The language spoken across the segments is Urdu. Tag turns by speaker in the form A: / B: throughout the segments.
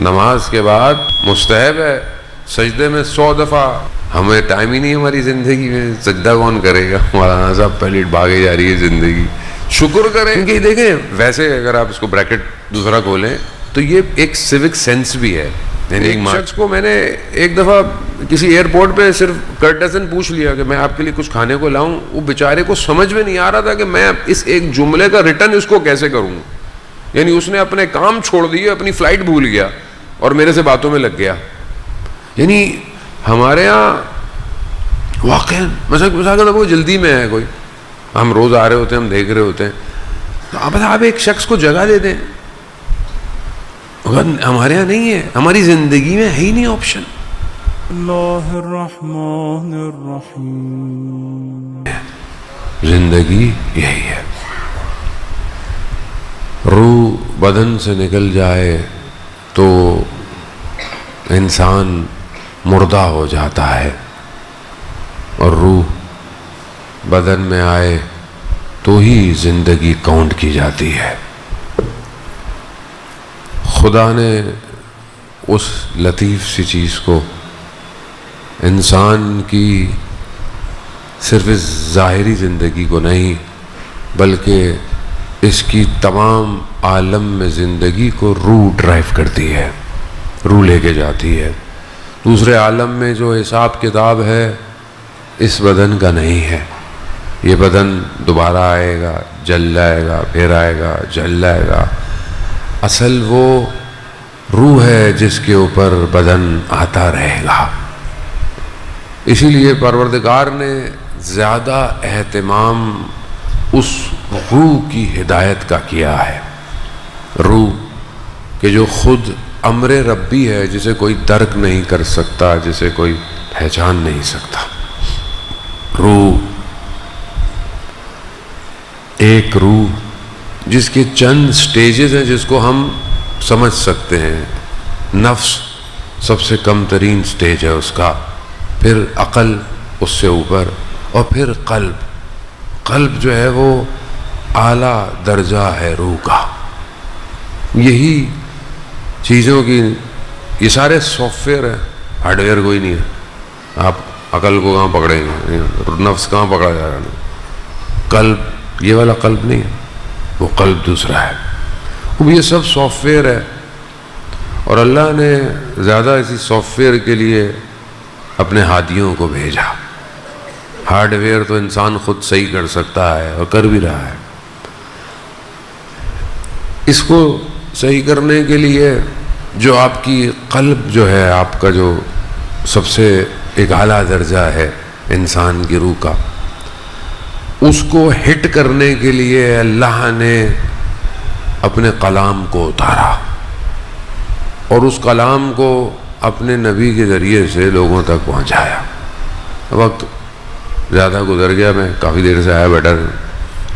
A: نماز کے بعد مستحب ہے سجدے میں 100 دفعہ. ہمیں ٹائم ہی نہیں ہماری زندگی میں، سجدہ کون کرے گا؟ مولانا صاحب پہلے بھاگے جا رہی ہے زندگی. شکر کریں کیونکہ دیکھیں ویسے اگر آپ اس کو بریکٹ دوسرا کھولیں تو یہ ایک سیوک سینس بھی ہے. یعنی ایک شخص کو میں نے ایک دفعہ کسی ایئرپورٹ پہ صرف کرٹسن پوچھ لیا کہ میں آپ کے لیے کچھ کھانے کو لاؤں. وہ بیچارے کو سمجھ میں نہیں آ رہا تھا کہ میں اس ایک جملے کا ریٹرن اس کو کیسے کروں. یعنی اس نے اپنے کام چھوڑ دیے، اپنی فلائٹ بھول گیا اور میرے سے باتوں میں لگ گیا. یعنی ہمارے ہاں واقعا مثلا وہ جلدی میں ہے کوئی، ہم روز آ رہے ہوتے ہیں، ہم دیکھ رہے ہوتے ہیں، تو آپ ایک شخص کو جگہ دے دیں. ہمارے ہاں نہیں ہے، ہماری زندگی میں ہے ہی نہیں آپشن.
B: اللہ الرحمن الرحیم.
A: زندگی یہی ہے. روح بدن سے نکل جائے تو انسان مردہ ہو جاتا ہے، اور روح بدن میں آئے تو ہی زندگی کاؤنٹ کی جاتی ہے. خدا نے اس لطیف سی چیز کو انسان کی صرف اس ظاہری زندگی کو نہیں بلکہ اس کی تمام عالم میں زندگی کو روح ڈرائیو کرتی ہے، روح لے کے جاتی ہے. دوسرے عالم میں جو حساب کتاب ہے اس بدن کا نہیں ہے. یہ بدن دوبارہ آئے گا، جل جائے گا، پھر آئے گا، جل جائے گا. اصل وہ روح ہے جس کے اوپر بدن آتا رہے گا. اسی لیے پروردگار نے زیادہ اہتمام اس روح کی ہدایت کا کیا ہے. روح کہ جو خود امر ربی ہے، جسے کوئی درک نہیں کر سکتا، جسے کوئی پہچان نہیں سکتا. روح ایک روح جس کے چند سٹیجز ہیں جس کو ہم سمجھ سکتے ہیں. نفس سب سے کم ترین سٹیج ہے اس کا، پھر عقل اس سے اوپر، اور پھر قلب. قلب جو ہے وہ اعلیٰ درجہ ہے روح کا. یہی چیزوں کی، یہ سارے سافٹ ویئر ہیں، ہارڈ ویئر کوئی نہیں ہے. آپ عقل کو کہاں پکڑیں گے؟ نفس کہاں پکڑا جا رہا ہے؟ قلب، یہ والا قلب نہیں ہے، وہ قلب دوسرا ہے. وہ یہ سب سافٹ ویئر ہے، اور اللہ نے زیادہ اسی سافٹ ویئر کے لیے اپنے ہادیوں کو بھیجا. ہارڈ ویئر تو انسان خود صحیح کر سکتا ہے اور کر بھی رہا ہے. اس کو صحیح کرنے کے لیے جو آپ کی قلب جو ہے، آپ کا جو سب سے ایک اعلیٰ درجہ ہے انسان کی روح کا، اس کو ہٹ کرنے کے لیے اللہ نے اپنے کلام کو اتارا، اور اس کلام کو اپنے نبی کے ذریعے سے لوگوں تک پہنچایا. وقت زیادہ گزر گیا، میں کافی دیر سے آیا بیٹھا.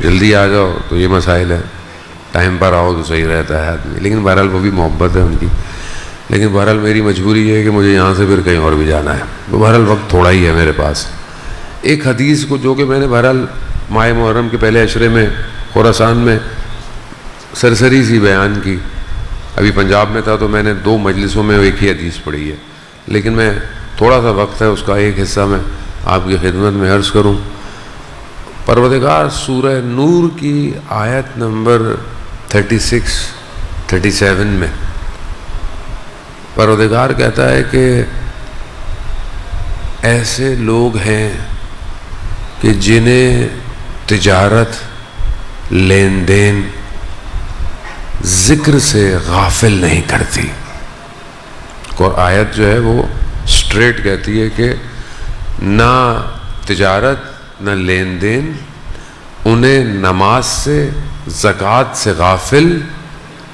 A: جلدی آ جاؤ تو یہ مسائل ہے، ٹائم پر آؤ تو صحیح رہتا ہے آدمی. لیکن بہرحال وہ بھی محبت ہے ان کی. لیکن بہرحال میری مجبوری یہ ہے کہ مجھے یہاں سے پھر کہیں اور بھی جانا ہے. تو بہرحال وقت تھوڑا ہی ہے میرے پاس. ایک حدیث کو جو کہ میں نے بہرحال ماہ محرم کے پہلے عشرے میں خراسان میں سرسری سی بیان کی. ابھی پنجاب میں تھا تو میں نے 2 مجلسوں میں ایک ہی حدیث پڑھی ہے، لیکن میں تھوڑا سا وقت ہے اس کا ایک حصہ میں آپ کی خدمت میں عرض کروں. پروردگار سورہ نور کی آیت نمبر 37 میں پروردگار کہتا ہے کہ ایسے لوگ ہیں کہ جنہیں تجارت، لین دین ذکر سے غافل نہیں کرتی. اور آیت جو ہے وہ سٹریٹ کہتی ہے کہ نہ تجارت نہ لین دین انہیں نماز سے، زکوٰۃ سے غافل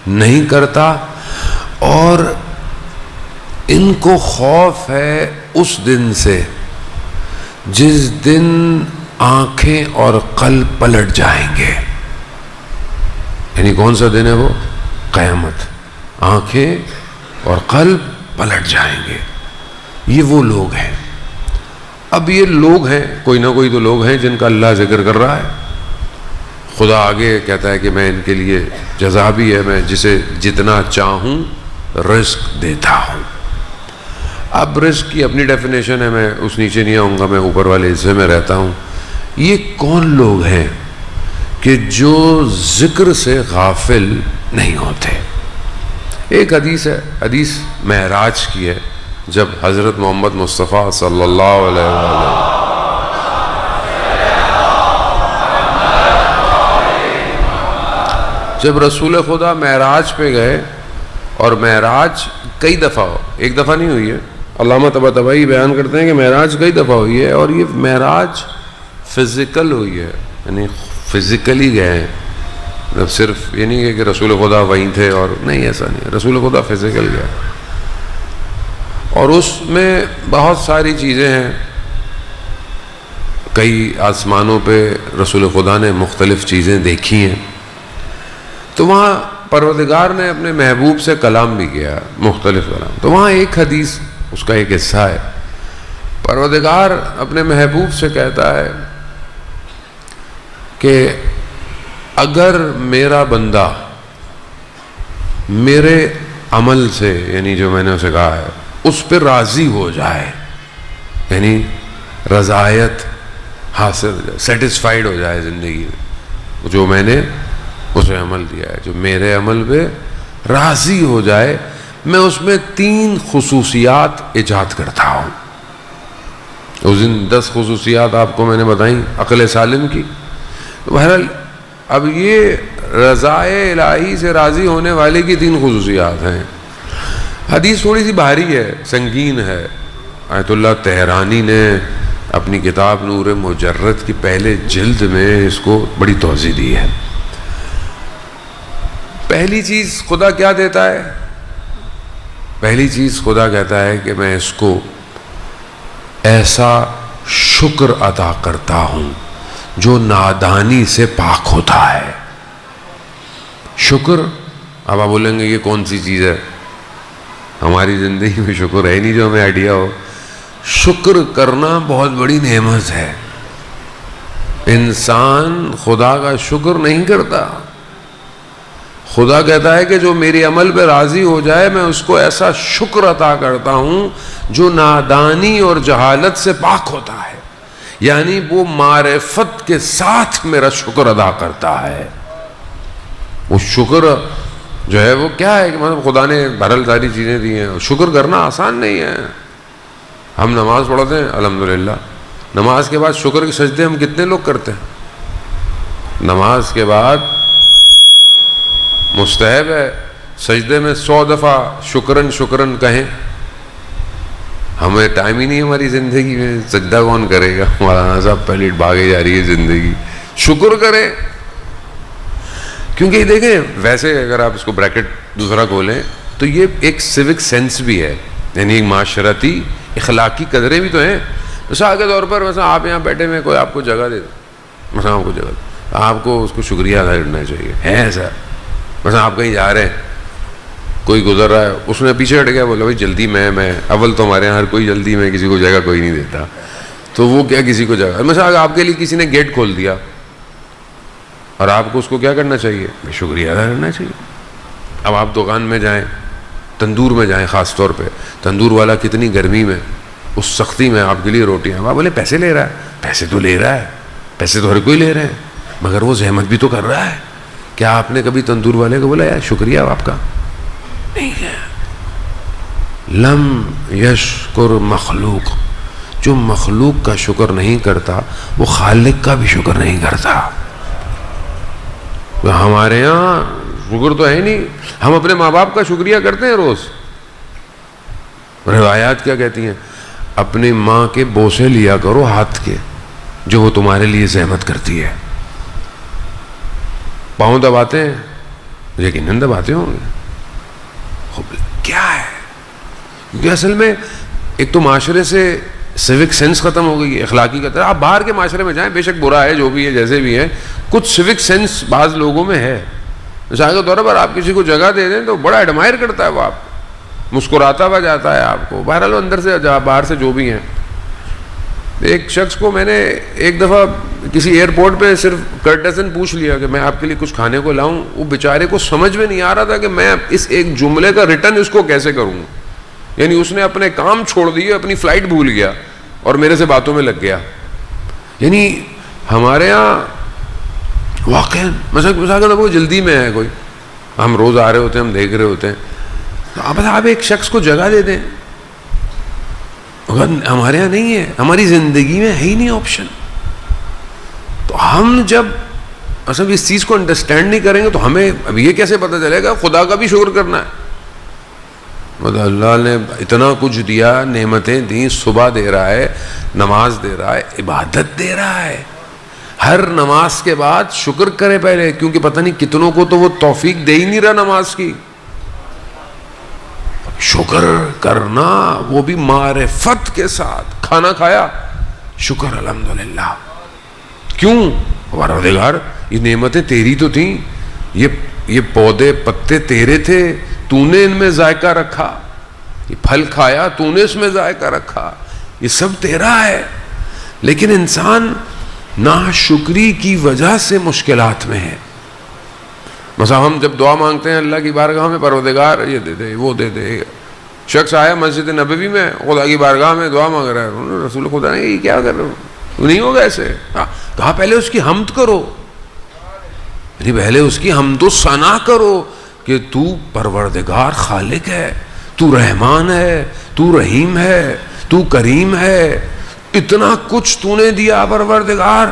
A: نہیں کرتا، اور ان کو خوف ہے اس دن سے جس دن آنکھیں اور قلب پلٹ جائیں گے. یعنی کون سا دن ہے وہ؟ قیامت. آنکھیں اور قلب پلٹ جائیں گے. یہ وہ لوگ ہیں. اب یہ لوگ ہیں، کوئی نہ کوئی تو لوگ ہیں جن کا اللہ ذکر کر رہا ہے. خدا آگے کہتا ہے کہ میں ان کے لیے جزا بھی ہے، میں جسے جتنا چاہوں رزق دیتا ہوں. اب رزق کی اپنی ڈیفینیشن ہے، میں اس نیچے نہیں آؤں گا، میں اوپر والے حصے میں رہتا ہوں. یہ کون لوگ ہیں کہ جو ذکر سے غافل نہیں ہوتے؟ ایک حدیث ہے، حدیث معراج کی ہے، جب حضرت محمد مصطفیٰ صلی اللہ علیہ وسلم جب رسول خدا معراج پہ گئے، اور معراج کئی دفعہ ایک دفعہ نہیں ہوئی ہے، علامہ طباطبائی بیان کرتے ہیں کہ معراج کئی دفعہ ہوئی ہے، اور یہ معراج فزیکل ہوئی ہے، یعنی فزیکلی گئے ہیں، صرف یہ نہیں ہے کہ رسول خدا وہیں تھے اور نہیں، ایسا نہیں، رسول خدا فزیکل گئے. اور اس میں بہت ساری چیزیں ہیں، کئی آسمانوں پہ رسول خدا نے مختلف چیزیں دیکھی ہیں، تو وہاں پروردگار نے اپنے محبوب سے کلام بھی کیا، مختلف کلام. تو وہاں ایک حدیث اس کا ایک حصہ ہے، پروردگار اپنے محبوب سے کہتا ہے کہ اگر میرا بندہ میرے عمل سے، یعنی جو میں نے اسے کہا ہے، اس پہ راضی ہو جائے، یعنی رضایت حاصل ہو جائے، سیٹسفائیڈ ہو جائے زندگی میں، جو میں نے اسے عمل دیا ہے، جو میرے عمل پہ راضی ہو جائے، میں اس میں 3 خصوصیات ایجاد کرتا ہوں. اس دن 10 خصوصیات آپ کو میں نے بتائیں عقل سالم کی. بہرحال اب یہ رضائے الہی سے راضی ہونے والے کی 3 خصوصیات ہیں. حدیث تھوڑی سی بھاری ہے، سنگین ہے. آیت اللہ تہرانی نے اپنی کتاب نور مجرد کی پہلے جلد میں اس کو بڑی توضیح دی ہے. پہلی چیز خدا کیا دیتا ہے؟ پہلی چیز خدا کہتا ہے کہ میں اس کو ایسا شکر ادا کرتا ہوں جو نادانی سے پاک ہوتا ہے. شکر، اب آپ بولیں گے یہ کون سی چیز ہے؟ ہماری زندگی میں شکر ہے نہیں جو ہمیں آئیڈیا ہو. شکر کرنا بہت بڑی نعمت ہے. انسان خدا کا شکر نہیں کرتا. خدا کہتا ہے کہ جو میری عمل پہ راضی ہو جائے میں اس کو ایسا شکر عطا کرتا ہوں جو نادانی اور جہالت سے پاک ہوتا ہے، یعنی وہ معرفت کے ساتھ میرا شکر ادا کرتا ہے. وہ شکر جو ہے وہ کیا ہے کہ مطلب خدا نے بہرحال ساری چیزیں دی ہیں. شکر کرنا آسان نہیں ہے. ہم نماز پڑھتے ہیں الحمدللہ، نماز کے بعد شکر کے سجدے ہم کتنے لوگ کرتے ہیں؟ نماز کے بعد مستحب ہے سجدے میں 100 دفعہ شکرن شکرن کہیں. ہمیں ٹائم ہی نہیں ہماری زندگی میں، سجدہ کون کرے گا؟ مولانا صاحب پہلے بھاگے جا رہی ہے زندگی. شکر کریں، کیونکہ دیکھیں ویسے اگر آپ اس کو بریکٹ دوسرا کھولیں تو یہ ایک سیوک سینس بھی ہے، یعنی ایک معاشرتی اخلاقی قدریں بھی تو ہیں. مثال کے طور پر مثلا آپ یہاں بیٹھے میں کوئی آپ کو جگہ دے دے، مثلا آپ کو جگہ دے، آپ کو اس کو شکریہ ادا کرنا چاہیے، ہے ایسا؟ مثلا آپ کہیں جا رہے ہیں، کوئی گزر رہا ہے، اس نے پیچھے ہٹ گیا، بولا بھائی جلدی میں اول تو ہمارے یہاں ہر کوئی جلدی میں کسی کو جگہ کوئی نہیں دیتا، تو وہ کیا کسی کو جگہ، مثلا آپ کے لیے کسی نے گیٹ کھول دیا اور آپ کو اس کو کیا کرنا چاہیے؟ شکریہ ادا کرنا چاہیے. اب آپ دکان میں جائیں، تندور میں جائیں، خاص طور پہ تندور والا کتنی گرمی میں اس سختی میں آپ کے لیے روٹیاں، آپ بولے پیسے لے رہا ہے، پیسے تو لے رہا ہے، پیسے تو ہر کوئی لے رہے ہیں، مگر وہ زحمت بھی تو کر رہا ہے. کیا آپ نے کبھی تندور والے کو بولا یار شکریہ آپ کا؟ نہیں ہے. لم یشکر مخلوق، جو مخلوق کا شکر نہیں کرتا وہ خالق کا بھی شکر نہیں کرتا. ہمارے یہاں شکر تو ہے نہیں، ہم اپنے ماں باپ کا شکریہ کرتے ہیں روز. روایات کیا کہتی ہیں؟ اپنی ماں کے بوسے لیا کرو ہاتھ کے جو وہ تمہارے لیے زحمت کرتی ہے. پاؤں دباتے ہیں، یقیناً دباتے ہوں گے. کیا ہے؟ کیونکہ اصل میں ایک تو معاشرے سے سیوک سینس ختم ہو گئی ہے، اخلاقی کا. آپ باہر کے معاشرے میں جائیں، بے شک برا ہے جو بھی ہے جیسے بھی ہے، کچھ سیوک سینس بعض لوگوں میں ہے. مثال کے طور پر آپ کسی کو جگہ دے دیں تو بڑا ایڈمائر کرتا ہے وہ، آپ مسکراتا ہوا جاتا ہے آپ کو. بہرحال اندر سے باہر سے جو بھی ہیں. ایک شخص کو میں نے ایک دفعہ کسی ایئرپورٹ پہ صرف کرٹسن پوچھ لیا کہ میں آپ کے لیے کچھ کھانے کو لاؤں. وہ بیچارے کو سمجھ میں نہیں آ رہا تھا کہ میں اس ایک جملے کا ریٹرن اس کو کیسے کروں. یعنی اس نے اپنے کام چھوڑ دیے, اپنی فلائٹ بھول گیا اور میرے سے باتوں میں لگ گیا. یعنی ہمارے ہاں واقعا مثلا وہ جلدی میں ہے کوئی, ہم روز آ رہے ہوتے ہیں, ہم دیکھ رہے ہوتے ہیں, تو آپ ایک شخص کو جگہ دے دیں. ہمارے یہاں نہیں ہے, ہماری زندگی میں ہے ہی نہیں آپشن. تو ہم جب اصل اس چیز کو انڈرسٹینڈ نہیں کریں گے تو ہمیں اب یہ کیسے پتہ چلے گا خدا کا بھی شکر کرنا ہے. مطلب اللہ نے اتنا کچھ دیا, نعمتیں دیں, صبح دے رہا ہے, نماز دے رہا ہے, عبادت دے رہا ہے. ہر نماز کے بعد شکر کرے پہلے, کیونکہ پتہ نہیں کتنوں کو تو وہ توفیق دے ہی نہیں رہا نماز کی. شکر کرنا وہ بھی معرفت کے ساتھ. کھانا کھایا, شکر الحمدللہ. کیوں؟ پروردگار یہ نعمتیں تیری تو تھیں, یہ پودے پتے تیرے تھے, تو نے ان میں ذائقہ رکھا, یہ پھل کھایا تو نے اس میں ذائقہ رکھا, یہ سب تیرا ہے. لیکن انسان ناشکری کی وجہ سے مشکلات میں ہے. مثلا ہم جب دعا مانگتے ہیں اللہ کی بارگاہ میں, پروردگار یہ دے دے وہ دے دے. شخص آیا مسجد نبوی میں, خدا کی بارگاہ میں دعا مانگ رہا ہے, رسول خدا نے یہ کیا کر رہے ہو, نہیں ہوگا ایسے. کہا پہلے اس کی حمد کرو, پہلے اس کی حمد و ثنا کرو کہ تو پروردگار خالق ہے, تو رحمان ہے, تو رحیم ہے, تو کریم ہے, اتنا کچھ تو نے دیا پروردگار,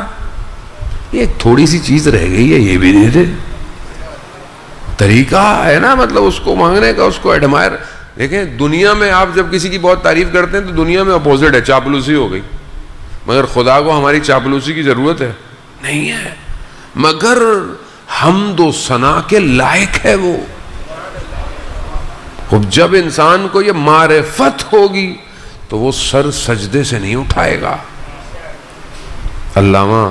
A: یہ تھوڑی سی چیز رہ گئی ہے یہ بھی دے دے. طریقہ ہے نا مطلب اس کو مانگنے کا, اس کو ایڈمائر. دیکھیں دنیا میں آپ جب کسی کی بہت تعریف کرتے ہیں تو دنیا میں اپوزٹ ہے, چاپلوسی ہو گئی. مگر خدا کو ہماری چاپلوسی کی ضرورت ہے نہیں ہے, مگر حمد و ثنا کے لائق ہے وہ. جب انسان کو یہ معرفت ہوگی تو وہ سر سجدے سے نہیں اٹھائے گا. علامہ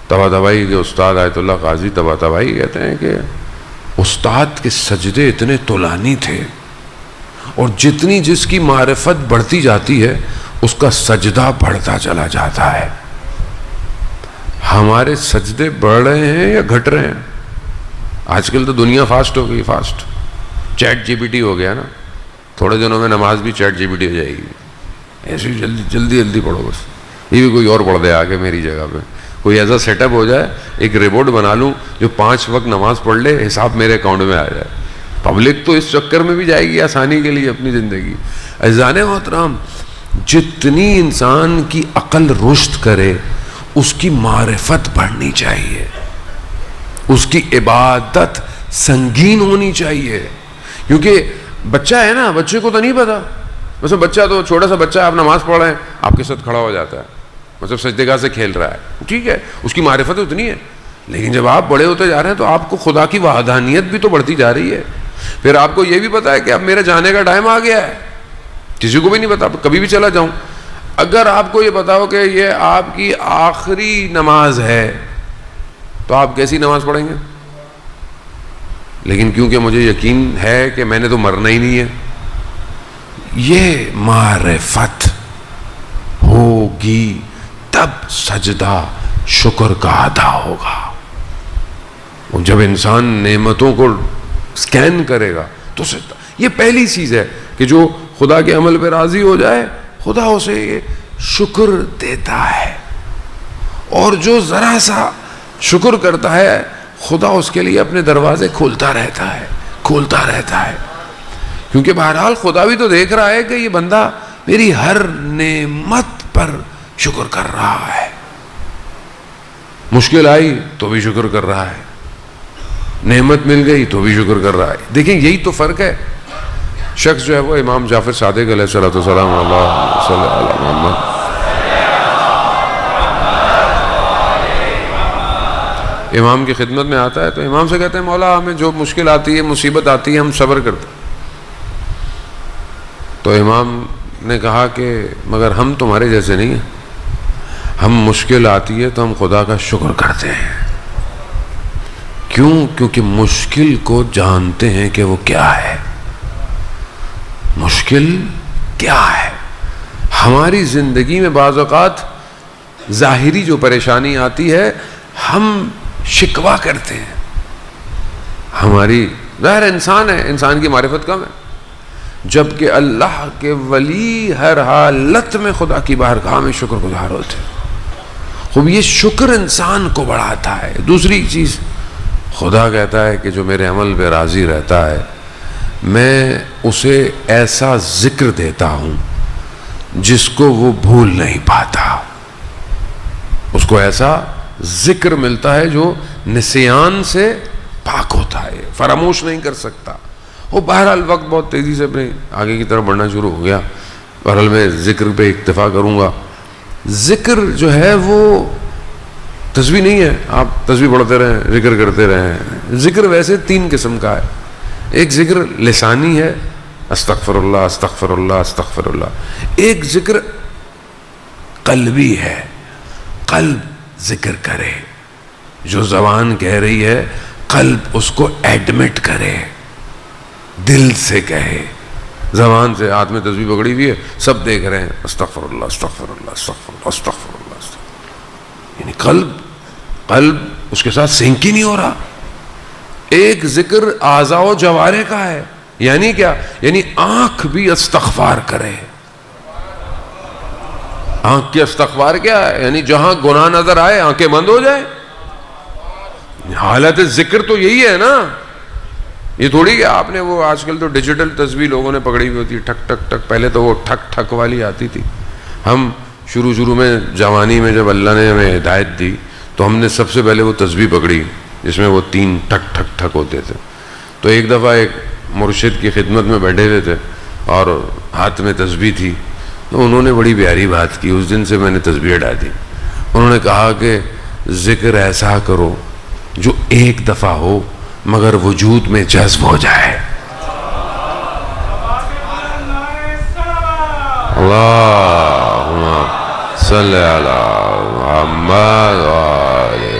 A: طباطبائی کے استاد آیت اللہ قاضی طباطبائی کہتے ہیں کہ استاد کے سجدے اتنے طولانی تھے, اور جتنی جس کی معرفت بڑھتی جاتی ہے اس کا سجدہ بڑھتا چلا جاتا ہے. ہمارے سجدے بڑھ رہے ہیں یا گھٹ رہے ہیں؟ آج کل تو دنیا فاسٹ ہو گئی, fast. ChatGPT ہو گیا نا, تھوڑے دنوں میں نماز بھی چیٹ جی پی ٹی ہو جائے گی. ایسے جلدی پڑھو بس, یہ بھی کوئی اور پڑھ دے آگے میری جگہ پہ. کوئی ایسا سیٹ اپ ہو جائے, ایک رپورٹ بنا لوں جو 5 وقت نماز پڑھ لے, حساب میرے اکاؤنٹ میں آ جائے. پبلک تو اس چکر میں بھی جائے گی آسانی کے لیے اپنی زندگی. عزیزان محترم, جتنی انسان کی عقل رشد کرے اس کی معرفت بڑھنی چاہیے, اس کی عبادت سنگین ہونی چاہیے. کیونکہ بچہ ہے نا, بچے کو تو نہیں پتا. مثلا بچہ تو چھوٹا سا بچہ ہے, آپ نماز پڑھ رہے ہیں, آپ کے ساتھ کھڑا ہو جاتا ہے, مطلب سجدے گاہ سے کھیل رہا ہے, ٹھیک ہے, اس کی معرفت اتنی ہے. لیکن جب آپ بڑے ہوتے جا رہے ہیں تو آپ کو خدا کی وحدانیت بھی تو بڑھتی جا رہی ہے. پھر آپ کو یہ بھی پتا ہے کہ اب میرے جانے کا ٹائم آ گیا ہے. کسی کو بھی نہیں پتا, کبھی بھی چلا جاؤں. اگر آپ کو یہ پتا ہو کہ یہ آپ کی آخری نماز ہے تو آپ کیسی نماز پڑھیں گے؟ لیکن کیونکہ مجھے یقین ہے کہ میں نے تو مرنا ہی نہیں ہے, یہ معرفت ہوگی تب سجدہ شکر کا ادا ہوگا. جب انسان نعمتوں کو سکین کرے گا تو سجدہ, یہ پہلی چیز ہے کہ جو خدا کے عمل پہ راضی ہو جائے خدا اسے یہ شکر دیتا ہے. اور جو ذرا سا شکر کرتا ہے خدا اس کے لیے اپنے دروازے کھولتا رہتا ہے. کیونکہ بہرحال خدا بھی تو دیکھ رہا ہے کہ یہ بندہ میری ہر نعمت پر شکر کر رہا ہے. مشکل آئی تو بھی شکر کر رہا ہے, نعمت مل گئی تو بھی شکر کر رہا ہے. دیکھیں یہی تو فرق ہے. شخص جو ہے وہ امام جعفر صادق علیہ السلام, اللہ صلی اللہ علیہ محمد, امام کی خدمت میں آتا ہے تو امام سے کہتے ہیں مولا ہمیں جو مشکل آتی ہے, مصیبت آتی ہے, ہم صبر کرتے ہیں. تو امام نے کہا کہ مگر ہم تمہارے جیسے نہیں ہیں, ہم مشکل آتی ہے تو ہم خدا کا شکر کرتے ہیں. کیوں؟ کیونکہ مشکل کو جانتے ہیں کہ وہ کیا ہے. مشکل کیا ہے, ہماری زندگی میں بعض اوقات ظاہری جو پریشانی آتی ہے ہم شکوہ کرتے ہیں. ہماری ظاہر انسان ہے, انسان کی معرفت کم ہے, جبکہ اللہ کے ولی ہر حالت میں خدا کی بارگاہ میں شکر گزار ہوتے ہیں. خوب یہ شکر انسان کو بڑھاتا ہے. دوسری چیز, خدا کہتا ہے کہ جو میرے عمل پہ راضی رہتا ہے میں اسے ایسا ذکر دیتا ہوں جس کو وہ بھول نہیں پاتا. اس کو ایسا ذکر ملتا ہے جو نسیان سے پاک ہوتا ہے, فراموش نہیں کر سکتا. وہ بہرحال وقت بہت تیزی سے اپنے آگے کی طرف بڑھنا شروع ہو گیا. بہرحال میں ذکر پہ اکتفا کروں گا. ذکر جو ہے وہ تسبیح نہیں ہے, آپ تسبیح پڑھتے رہیں, ذکر کرتے رہیں. ذکر ویسے 3 قسم کا ہے. ایک ذکر لسانی ہے, استغفر اللہ استغفر اللہ استغفر اللہ. ایک ذکر قلبی ہے, قلب ذکر کرے, جو زبان کہہ رہی ہے قلب اس کو ایڈمٹ کرے, دل سے کہے. زبان سے ہاتھ میں تسبیح پکڑی ہوئی ہے, سب دیکھ رہے ہیں استغفر اللہ استغفر اللہ استغفر اللہ استغفر اللہ استغفر, یعنی قلب اس کے ساتھ سنک ہی نہیں ہو رہا. ایک ذکر اعضاء و جوارح کا ہے, یعنی کیا, یعنی آنکھ بھی استغفار کرے. آنکھ کی استغفار کیا ہے, یعنی جہاں گناہ نظر آئے آنکھیں بند ہو جائیں. حالت ذکر تو یہی ہے نا. یہ تھوڑی کہ آپ نے وہ آج کل تو ڈیجیٹل تسبیح لوگوں نے پکڑی ہوئی ہوتی ہے, ٹھک ٹھک ٹھک. پہلے تو وہ ٹھک ٹھک والی آتی تھی. ہم شروع میں جوانی میں جب اللہ نے ہمیں ہدایت دی تو ہم نے سب سے پہلے وہ تسبیح پکڑی جس میں وہ 3 ٹھک ٹھک ٹھک ہوتے تھے. تو ایک دفعہ ایک مرشد کی خدمت میں بیٹھے ہوئے تھے اور ہاتھ میں تسبیح تھی, تو انہوں نے بڑی پیاری بات کی. اس دن سے میں نے تسبیح ہٹا دی. انہوں نے کہا کہ ذکر ایسا کرو جو ایک دفعہ ہو مگر وجود میں جذب ہو جائے. اللہم صلی علی محمد وآلہ.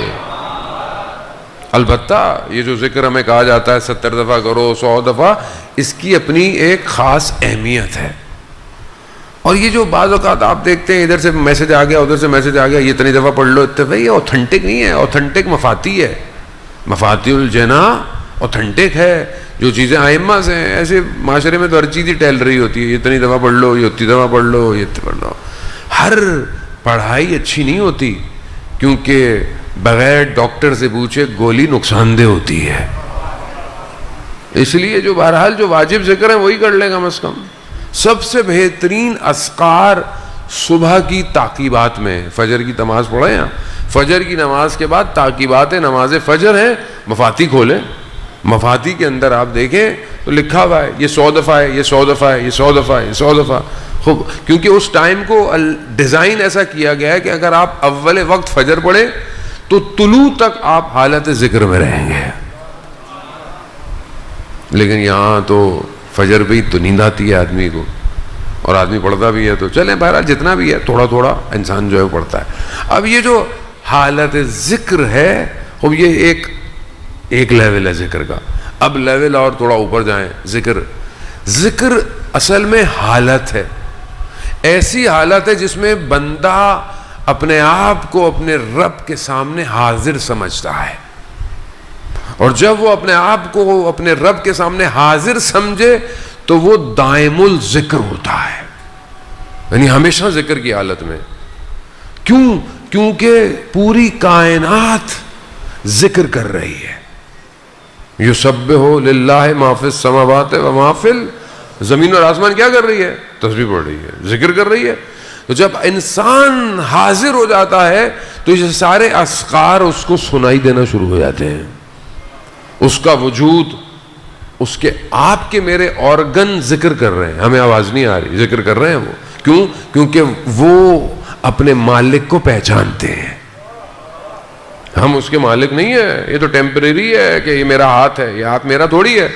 A: البتہ یہ جو ذکر ہمیں کہا جاتا ہے 70 دفعہ کرو 100 دفعہ, اس کی اپنی ایک خاص اہمیت ہے. اور یہ جو بعض اوقات آپ دیکھتے ہیں ادھر سے میسج آ گیا ادھر سے میسج آ گیا, یہ اتنی دفعہ پڑھ لو اتفاق, یہ اوتھنٹک نہیں ہے. اوتھنٹک مفاتی ہے, مفاتی الجنا اوتھنٹک ہے. جو چیزیں ائمہ سے ہیں, ایسے معاشرے میں تو ہر چیز ہی ٹہل رہی ہوتی ہے, یہ اتنی دفعہ پڑھ لو, یہ اتنی دفعہ پڑھ لو, یہ اتنی پڑھ لو. ہر پڑھائی اچھی نہیں ہوتی, کیونکہ بغیر ڈاکٹر سے پوچھے گولی نقصان دہ ہوتی ہے. اس لیے جو بہرحال جو واجب ذکر ہے وہی کر لے کم از کم. سب سے بہترین اذکار صبح کی تعقیبات میں, فجر کی نماز پڑھیں, فجر کی نماز کے بعد تعقیبات نماز فجر ہے. مفاتی کھولیں, مفاتی کے اندر آپ دیکھیں تو لکھا ہوا ہے یہ 100 دفعہ ہے, یہ 100 دفعہ ہے, یہ 100 دفعہ ہے, یہ 100 دفعہ. خوب, کیونکہ اس ٹائم کو ڈیزائن ایسا کیا گیا ہے کہ اگر آپ اول وقت فجر پڑھیں تو طلوع تک آپ حالت ذکر میں رہیں گے. لیکن یہاں تو فجر پہ ہی تو نیند آتی ہے آدمی کو, اور آدمی پڑھتا بھی ہے. تو چلیں بہرحال جتنا بھی ہے تھوڑا تھوڑا انسان جو ہے پڑھتا ہے. اب یہ جو حالت ذکر ہے اب یہ ایک لیول ہے ذکر کا. اب لیول اور تھوڑا اوپر جائیں. ذکر اصل میں حالت ہے, ایسی حالت ہے جس میں بندہ اپنے آپ کو اپنے رب کے سامنے حاضر سمجھتا ہے. اور جب وہ اپنے آپ کو اپنے رب کے سامنے حاضر سمجھے تو وہ دائم الذکر ہوتا ہے, یعنی ہمیشہ ذکر کی حالت میں. کیوں؟ کیونکہ پوری کائنات ذکر کر رہی ہے. یسبح للہ ما فی السماوات و ما فی زمین اور آسمان کیا کر رہی ہے؟ تسبیح پڑھ رہی ہے, ذکر کر رہی ہے. تو جب انسان حاضر ہو جاتا ہے تو یہ سارے اذکار اس کو سنائی دینا شروع ہو جاتے ہیں. اس کا وجود, اس کے آپ کے میرے آرگن ذکر کر رہے ہیں, ہمیں آواز نہیں آ رہی, ذکر کر رہے ہیں وہ. کیوں؟ کیونکہ وہ اپنے مالک کو پہچانتے ہیں. ہم اس کے مالک نہیں ہیں, یہ تو ٹیمپریری ہے کہ یہ میرا ہاتھ ہے, یہ ہاتھ میرا تھوڑی ہے.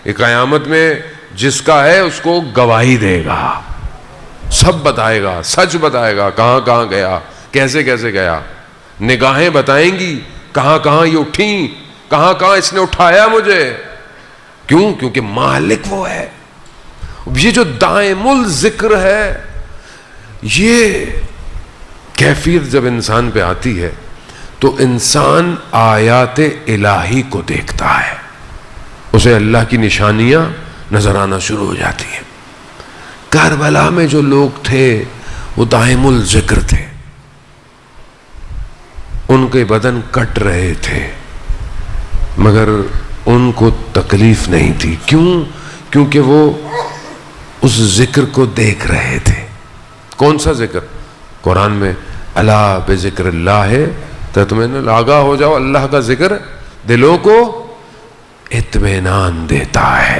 A: یہ قیامت میں جس کا ہے اس کو گواہی دے گا, سب بتائے گا, سچ بتائے گا, کہاں کہاں گیا, کیسے کیسے گیا. نگاہیں بتائیں گی کہاں کہاں یہ اٹھیں, کہاں کہاں اس نے اٹھایا مجھے. کیوں؟ کیونکہ مالک وہ ہے. یہ جو دائم الذکر ہے یہ کیفیت جب انسان پہ آتی ہے تو انسان آیات الہی کو دیکھتا ہے، اسے اللہ کی نشانیاں نظر آنا شروع ہو جاتی ہیں۔ کربلا میں جو لوگ تھے وہ دائم الذکر تھے، ان کے بدن کٹ رہے تھے مگر ان کو تکلیف نہیں تھی۔ کیوں؟ کیونکہ وہ اس ذکر کو دیکھ رہے تھے۔ کون سا ذکر؟ قرآن میں الا بذکر اللہ تطمئن، آگاہ ہو جاؤ، اللہ کا ذکر دلوں کو اطمینان دیتا ہے۔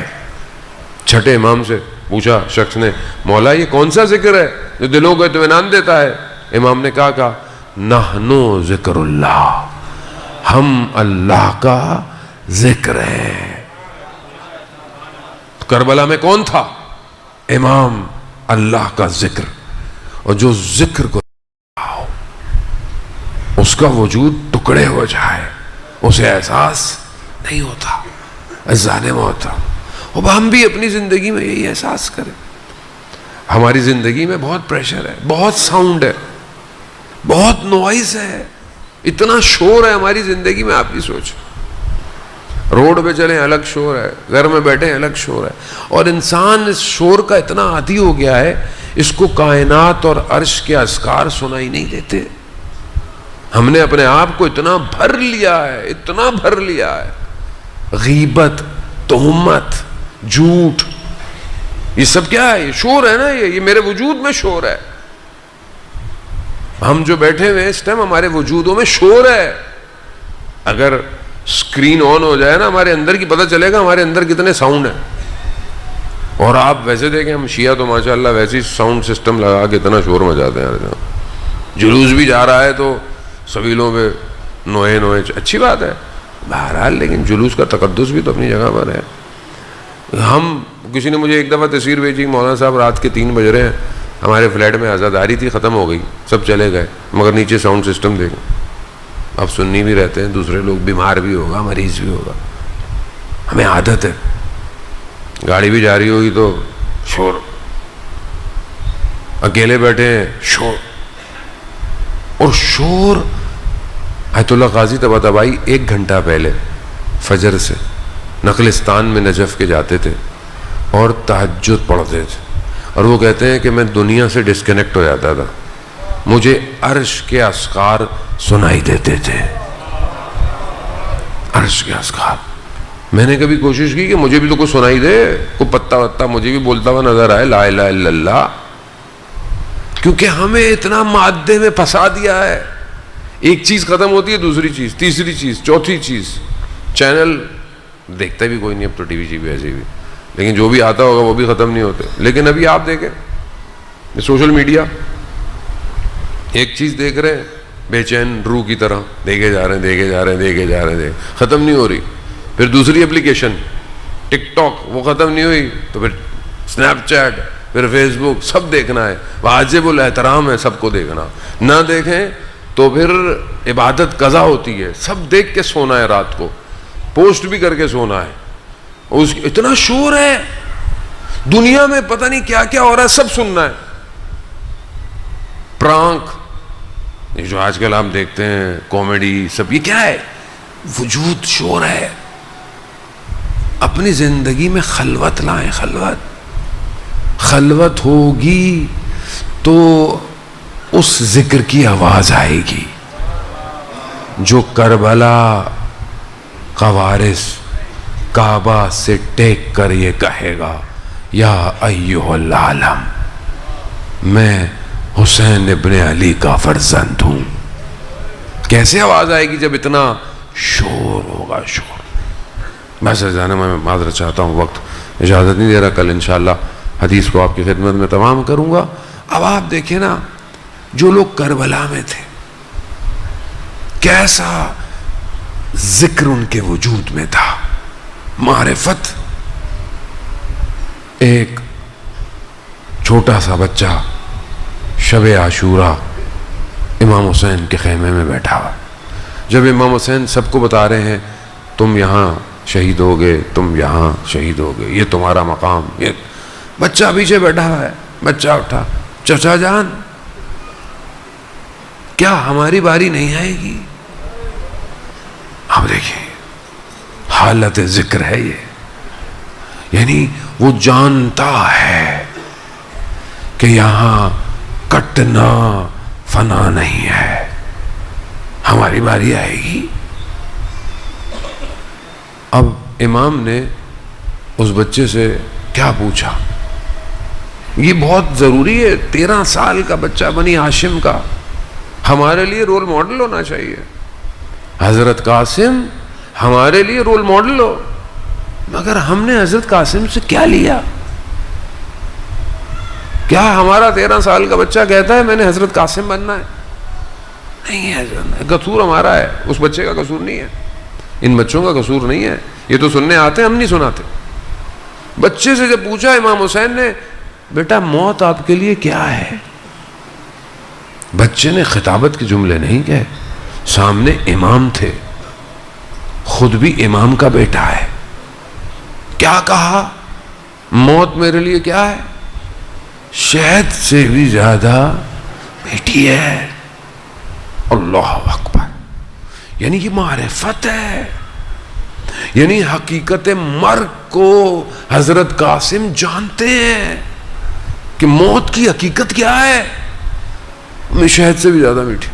A: چھٹے امام سے پوچھا شخص نے، مولا یہ کون سا ذکر ہے جو دلوں کو اطمینان دیتا ہے؟ امام نے کہا نحنو ذکر اللہ، ہم اللہ کا ذکر ہے۔ کربلا میں کون تھا؟ امام، اللہ کا ذکر۔ اور جو ذکر کو اس کا وجود ٹکڑے ہو جائے، اسے احساس نہیں ہوتا، ظالم ہوتا۔ اب ہم بھی اپنی زندگی میں یہی احساس کریں۔ ہماری زندگی میں بہت پریشر ہے، بہت ساؤنڈ ہے، بہت نوائز ہے، اتنا شور ہے ہماری زندگی میں، آپ بھی سوچیں۔ روڈ پہ چلیں الگ شور ہے، گھر میں بیٹھیں الگ شور ہے، اور انسان اس شور کا اتنا عادی ہو گیا ہے، اس کو کائنات اور عرش کے اذکار سنائی نہیں دیتے۔ ہم نے اپنے آپ کو اتنا بھر لیا ہے، اتنا بھر لیا ہے، غیبت، تہمت، جھوٹ، یہ سب کیا ہے؟ یہ شور ہے نا، یہ میرے وجود میں شور ہے۔ ہم جو بیٹھے ہوئے ہیں اس ٹائم، ہمارے وجودوں میں شور ہے۔ اگر اسکرین آن ہو جائے نا ہمارے اندر کی، پتہ چلے گا ہمارے اندر کتنے ساؤنڈ ہیں۔ اور آپ ویسے دیکھیں، ہم شیعہ تو ماشاءاللہ ویسے ہی ساؤنڈ سسٹم لگا کے اتنا شور مچاتے ہیں۔ جلوس بھی جا رہا ہے تو سبیلوں پہ نوئے نوئے، اچھی بات ہے بہرحال، لیکن جلوس کا تقدس بھی تو اپنی جگہ پر ہے۔ ہم کسی نے مجھے ایک دفعہ تصویر بھیجی، مولانا صاحب رات کے 3 بج رہے ہیں، ہمارے فلیٹ میں عزاداری تھی، ختم ہو گئی، سب چلے گئے، مگر نیچے ساؤنڈ سسٹم دیکھیں۔ اب سنی بھی رہتے ہیں، دوسرے لوگ، بیمار بھی ہوگا، مریض بھی ہوگا، ہمیں عادت ہے۔ گاڑی بھی جا رہی ہوگی تو شور، اکیلے بیٹھے ہیں شور، اور شور۔ آیت اللہ قاضی طباطبائی 1 گھنٹہ پہلے فجر سے نخلستان میں نجف کے جاتے تھے اور تہجد پڑھتے تھے، اور وہ کہتے ہیں کہ میں دنیا سے ڈسکنیکٹ ہو جاتا تھا، مجھے عرش کے اذکار سنائی دیتے تھے، عرش کے اذکار۔ میں نے کبھی کوشش کی کہ مجھے بھی تو کچھ سنائی دے، کوئی پتا وتا مجھے بھی بولتا ہوا نظر آئے، لا الہ الا اللہ، کیونکہ ہمیں اتنا مادے میں پھنسا دیا ہے۔ ایک چیز ختم ہوتی ہے، دوسری چیز، تیسری چیز، چوتھی چیز۔ چینل دیکھتا بھی کوئی نہیں اب تو، ٹی وی جی بھی ایسے بھی، لیکن جو بھی آتا ہوگا وہ بھی ختم نہیں ہوتے۔ لیکن ابھی آپ دیکھیں سوشل میڈیا، ایک چیز دیکھ رہے ہیں بے چین روح کی طرح، دیکھے جا رہے ہیں، دیکھے جا رہے ہیں، دیکھے جا رہے ہیں، ختم نہیں ہو رہی۔ پھر دوسری اپلیکیشن ٹک ٹاک، وہ ختم نہیں ہوئی تو پھر اسنیپ چیٹ، پھر فیس بک، سب دیکھنا ہے، واجب الاحترام ہے سب کو دیکھنا۔ نہ دیکھیں تو پھر عبادت قضا ہوتی ہے۔ سب دیکھ کے سونا ہے، رات کو پوسٹ بھی کر کے سونا ہے۔ اتنا شور ہے دنیا میں، پتہ نہیں کیا کیا ہو رہا ہے، سب سننا ہے۔ پرانک جو آج کل آپ دیکھتے ہیں، کامیڈی، سب یہ کیا ہے؟ وجود شور ہے۔ اپنی زندگی میں خلوت لائیں، خلوت ہوگی تو اس ذکر کی آواز آئے گی جو کربلا کا وارث کعبہ سے ٹیک کر یہ کہے گا، یا ایھا العالم، میں حسین ابن علی کا فرزند ہوں۔ کیسے آواز آئے گی؟ جب اتنا شور ہوگا، شور۔ بس جانے میں معذرت چاہتا ہوں، وقت اجازت نہیں دے رہا، کل انشاءاللہ حدیث کو آپ کی خدمت میں تمام کروں گا۔ اب آپ دیکھیں نا، جو لوگ کربلا میں تھے کیسا ذکر ان کے وجود میں تھا، معرفت۔ ایک چھوٹا سا بچہ شب عاشورہ امام حسین کے خیمے میں بیٹھا ہوا، جب امام حسین سب کو بتا رہے ہیں تم یہاں شہید ہوگے، تم یہاں شہید ہوگے، یہ تمہارا مقام، یہ بچہ پیچھے بیٹھا ہوا ہے۔ بچہ اٹھا، چچا جان کیا ہماری باری نہیں آئے گی؟ اب دیکھیں حالت ذکر ہے یہ، یعنی وہ جانتا ہے کہ یہاں کٹنا فنا نہیں ہے، ہماری باری آئے گی۔ اب امام نے اس بچے سے کیا پوچھا، یہ بہت ضروری ہے، 13 سال کا بچہ بنی ہاشم کا ہمارے لیے رول ماڈل ہونا چاہیے۔ حضرت قاسم ہمارے لیے رول ماڈل ہو، مگر ہم نے حضرت قاسم سے کیا لیا؟ کیا ہمارا 13 سال کا بچہ کہتا ہے میں نے حضرت قاسم بننا ہے؟ نہیں ہے، قصور ہمارا ہے، اس بچے کا قصور نہیں ہے، ان بچوں کا قصور نہیں ہے، یہ تو سننے آتے ہیں، ہم نہیں سناتے۔ بچے سے جب پوچھا امام حسین نے بیٹا موت آپ کے لیے کیا ہے، بچے نے خطابت کے جملے نہیں کہے، سامنے امام تھے، خود بھی امام کا بیٹا ہے، کیا کہا؟ موت میرے لیے کیا ہے؟ شہد سے بھی زیادہ میٹھی ہے۔ اللہ اکبر، یعنی یہ معرفت ہے، یعنی حقیقت مرگ کو حضرت قاسم جانتے ہیں کہ موت کی حقیقت کیا ہے، میں شہد سے بھی زیادہ میٹھی۔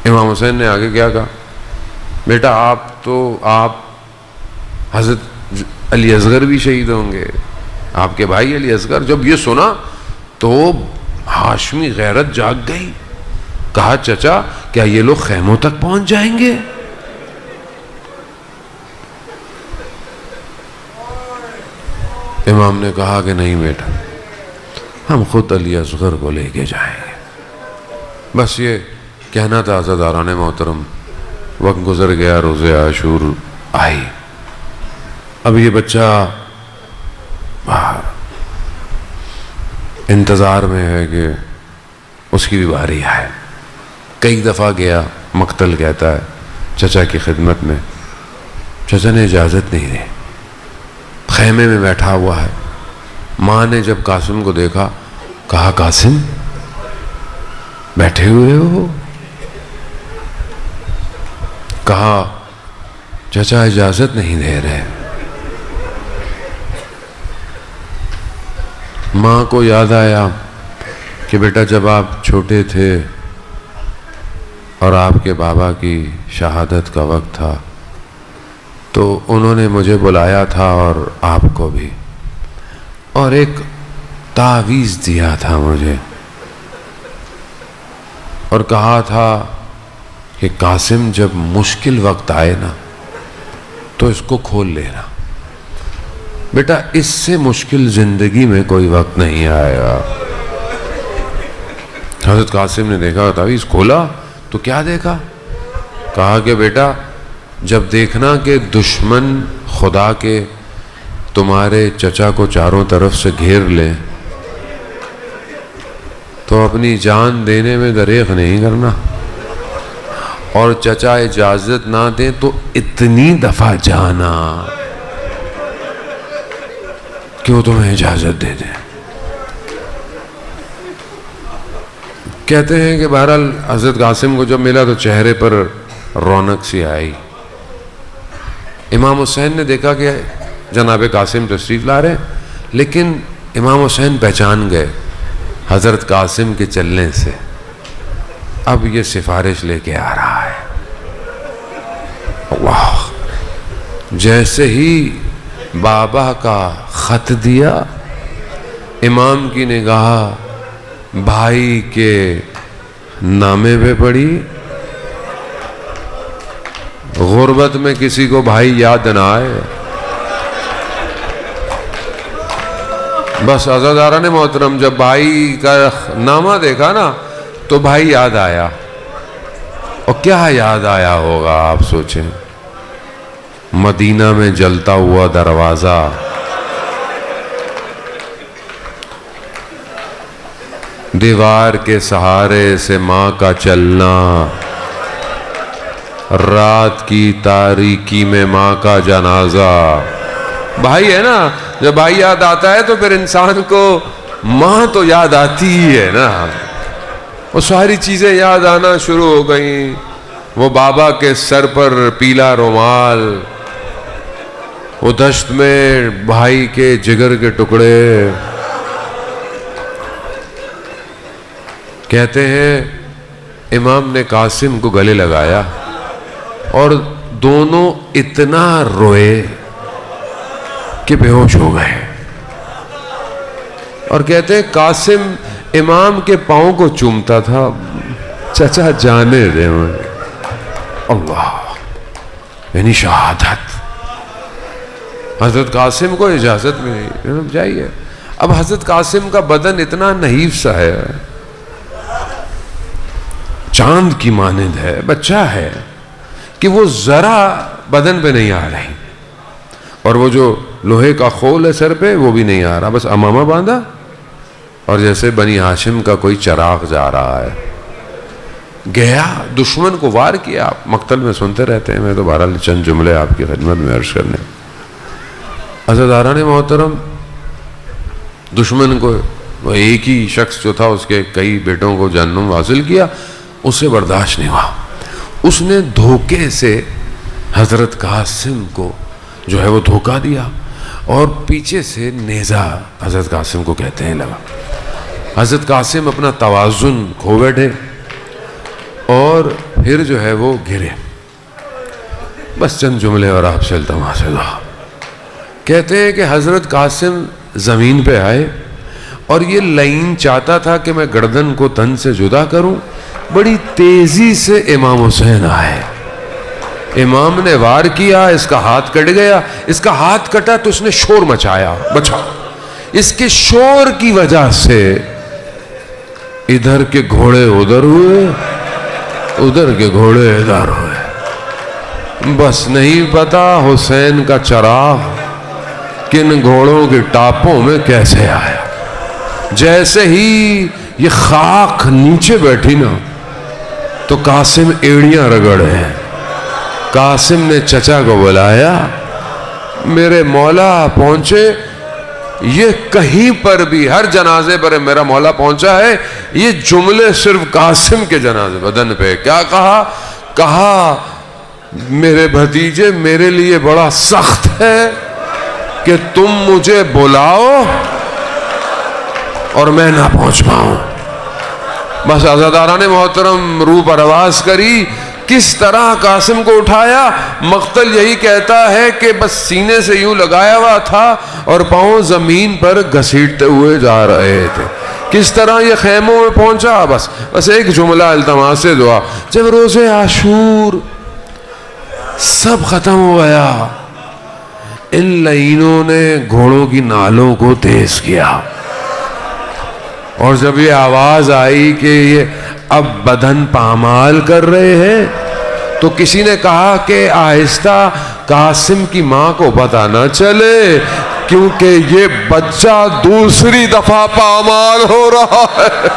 A: امام حسین نے آگے کیا کہا؟ بیٹا آپ حضرت علی اصغر بھی شہید ہوں گے، آپ کے بھائی علی اصغر۔ جب یہ سنا تو ہاشمی غیرت جاگ گئی، کہا چچا کیا یہ لوگ خیموں تک پہنچ جائیں گے؟ امام نے کہا کہ نہیں بیٹا، ہم خود علی اصغر کو لے کے جائیں گے۔ بس یہ کہنا تھا عزاداران محترم، وقت گزر گیا، روز عاشور آئی، اب یہ بچہ باہر انتظار میں ہے کہ اس کی بھی باری آئے۔ کئی دفعہ گیا، مقتل کہتا ہے چچا کی خدمت میں، چچا نے اجازت نہیں دی، خیمے میں بیٹھا ہوا ہے۔ ماں نے جب قاسم کو دیکھا کہا قاسم بیٹھے ہوئے ہو؟ کہا چچا اجازت نہیں دے رہے۔ ماں کو یاد آیا کہ بیٹا جب آپ چھوٹے تھے اور آپ کے بابا کی شہادت کا وقت تھا تو انہوں نے مجھے بلایا تھا اور آپ کو بھی، اور ایک تعویذ دیا تھا مجھے، اور کہا تھا کہ قاسم جب مشکل وقت آئے نا تو اس کو کھول لینا، بیٹا اس سے مشکل زندگی میں کوئی وقت نہیں آئے گا۔ حضرت قاسم نے دیکھا تعویذ کھولا تو کیا دیکھا؟ کہا کہ بیٹا جب دیکھنا کہ دشمن خدا کے تمہارے چچا کو چاروں طرف سے گھیر لیں تو اپنی جان دینے میں دریغ نہیں کرنا، اور چچا اجازت نہ دیں تو اتنی دفعہ جانا کہ وہ تمہیں اجازت دے دیں۔ کہتے ہیں کہ بہرحال حضرت قاسم کو جب ملا تو چہرے پر رونق سی آئی۔ امام حسین نے دیکھا کہ جناب قاسم تشریف لا رہے، لیکن امام حسین پہچان گئے حضرت قاسم کے چلنے سے، اب یہ سفارش لے کے آ رہا ہے۔ واہ، جیسے ہی بابا کا خط دیا، امام کی نگاہ بھائی کے نامے پہ پڑی۔ غربت میں کسی کو بھائی یاد نہ آئے، بس عزاداران محترم جب بھائی کا نامہ دیکھا نا تو بھائی یاد آیا، اور کیا یاد آیا ہوگا آپ سوچیں؟ مدینہ میں جلتا ہوا دروازہ، دیوار کے سہارے سے ماں کا چلنا، رات کی تاریکی میں ماں کا جنازہ۔ بھائی ہے نا، جب بھائی یاد آتا ہے تو پھر انسان کو ماں تو یاد آتی ہی ہے نا۔ وہ ساری چیزیں یاد آنا شروع ہو گئیں. وہ بابا کے سر پر پیلا رومال، وہ دشت میں بھائی کے جگر کے ٹکڑے. کہتے ہیں امام نے قاسم کو گلے لگایا اور دونوں اتنا روئے کہ بے ہوش ہو گئے. اور کہتے ہیں قاسم امام کے پاؤں کو چومتا تھا. چچا جانے دے مجھے. اللہ، یعنی شہادت. حضرت قاسم کو اجازت ملی، جائیے. اب حضرت قاسم کا بدن اتنا نحیف سا ہے، چاند کی مانند ہے، بچہ ہے، کہ وہ ذرا بدن پہ نہیں آ رہی. اور وہ جو لوہے کا خول ہے سر پہ وہ بھی نہیں آ رہا، بس امامہ باندھا اور جیسے بنی ہاشم کا کوئی چراغ جا رہا ہے. گیا دشمن کو وار کیا. آپ مقتل میں سنتے رہتے ہیں، میں تو بہرحال چند جملے آپ کی خدمت میں عرض کرنے. عزاداران محترم، دشمن کو وہ ایک ہی شخص جو تھا اس کے کئی بیٹوں کو جہنم حاصل کیا، اسے برداشت نہیں ہوا. اس نے دھوکے سے حضرت قاسم کو جو ہے وہ دھوکہ دیا اور پیچھے سے نیزہ حضرت قاسم کو کہتے ہیں لگا. حضرت قاسم اپنا توازن کھو بیٹھے اور پھر جو ہے وہ گرے. بس چند جملے اور آپ سے التماس ہے دعا. کہتے ہیں کہ حضرت قاسم زمین پہ آئے اور یہ لائن چاہتا تھا کہ میں گردن کو تن سے جدا کروں. بڑی تیزی سے امام حسین آئے. امام نے وار کیا، اس کا ہاتھ کٹ گیا. اس کا ہاتھ کٹا تو اس نے شور مچایا، بچا. اس کے شور کی وجہ سے ادھر کے گھوڑے ادھر ہوئے، ادھر کے گھوڑے ادھر ہوئے. بس نہیں پتا حسین کا چراغ کن گھوڑوں کے ٹاپوں میں کیسے آیا. جیسے ہی یہ خاک نیچے بیٹھی نا تو قاسم ایڑیاں رگڑے. قاسم نے چچا کو بلایا، میرے مولا پہنچے. یہ کہیں پر بھی ہر جنازے پر میرا مولا پہنچا ہے. یہ جملے صرف قاسم کے جنازے بدن پہ. کیا کہا؟ کہا میرے بھتیجے میرے لیے بڑا سخت ہے کہ تم مجھے بلاؤ اور میں نہ پہنچ پاؤں. بس عزاداران محترم روح پرواز کری. کس طرح قاسم کو اٹھایا؟ مقتل یہی کہتا ہے کہ بس سینے سے یوں لگایا ہوا تھا اور پاؤں زمین پر گھسیٹتے ہوئے جا رہے تھے. کس طرح یہ خیموں میں پہنچا؟ بس ایک جملہ التماس دعا. جب روز عاشور سب ختم ہو گیا، ان لعینوں نے گھوڑوں کی نالوں کو تیز کیا اور جب یہ آواز آئی کہ یہ اب بدن پامال کر رہے ہیں تو کسی نے کہا کہ آہستہ قاسم کی ماں کو پتہ نہ چلے کیونکہ یہ بچہ دوسری دفعہ پامال ہو رہا ہے.